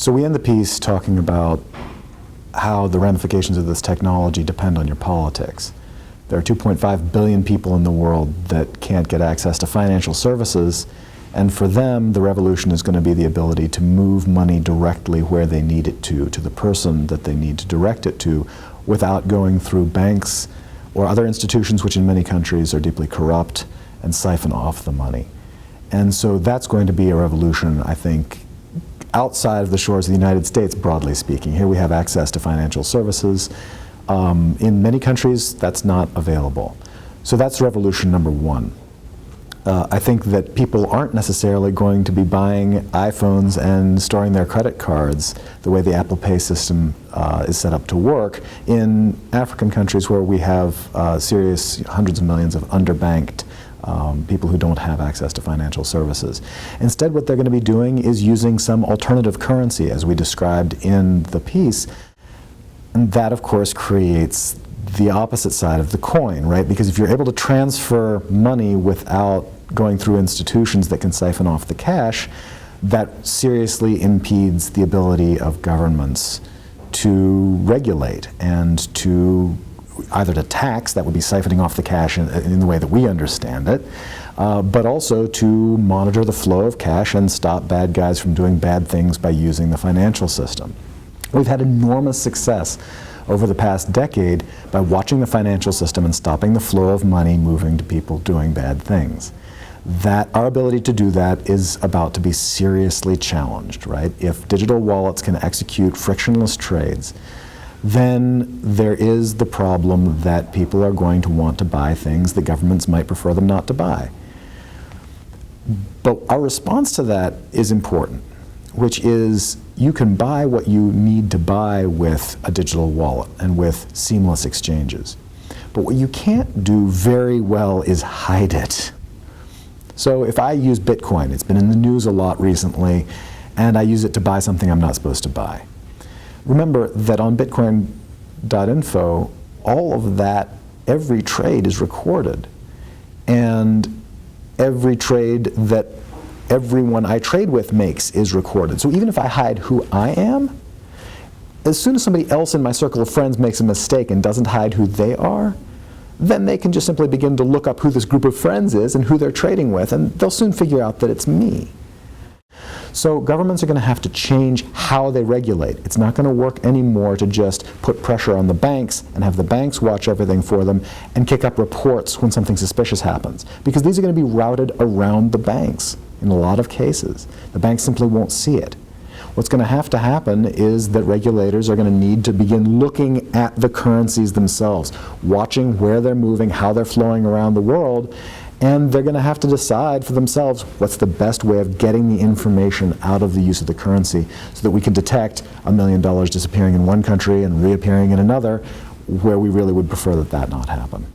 So we end the piece talking about how the ramifications of this technology depend on your politics. There are 2.5 billion people in the world that can't get access to financial services, and for them, the revolution is going to be the ability to move money directly where they need it to the person that they need to direct it to, without going through banks or other institutions which in many countries are deeply corrupt and siphon off the money. And so that's going to be a revolution, I think, outside of the shores of the United States, broadly speaking. Here we have access to financial services. In many countries, that's not available. So that's revolution number one. I think that people aren't necessarily going to be buying iPhones and storing their credit cards the way the Apple Pay system is set up to work in African countries where we have serious hundreds of millions of underbanked people who don't have access to financial services. Instead, what they're going to be doing is using some alternative currency, as we described in the piece. And that, of course, creates the opposite side of the coin, right? Because if you're able to transfer money without going through institutions that can siphon off the cash, that seriously impedes the ability of governments to regulate and to either to tax, that would be siphoning off the cash in the way that we understand it, but also to monitor the flow of cash and stop bad guys from doing bad things by using the financial system. We've had enormous success over the past decade by watching the financial system and stopping the flow of money moving to people doing bad things. That our ability to do that is about to be seriously challenged, right? If digital wallets can execute frictionless trades, then there is the problem that people are going to want to buy things that governments might prefer them not to buy. But our response to that is important, which is you can buy what you need to buy with a digital wallet and with seamless exchanges. But what you can't do very well is hide it. So if I use Bitcoin, it's been in the news a lot recently, and I use it to buy something I'm not supposed to buy. Remember that on bitcoin.info, all of that, every trade is recorded. And every trade that everyone I trade with makes is recorded. So even if I hide who I am, as soon as somebody else in my circle of friends makes a mistake and doesn't hide who they are, then they can just simply begin to look up who this group of friends is and who they're trading with, and they'll soon figure out that it's me. So governments are going to have to change how they regulate. It's not going to work anymore to just put pressure on the banks and have the banks watch everything for them and kick up reports when something suspicious happens. Because these are going to be routed around the banks in a lot of cases. The banks simply won't see it. What's going to happen is that regulators are going to need to begin looking at the currencies themselves, watching where they're moving, how they're flowing around the world, and they're going to have to decide for themselves what's the best way of getting the information out of the use of the currency so that we can detect $1 million disappearing in one country and reappearing in another, where we really would prefer that that not happen.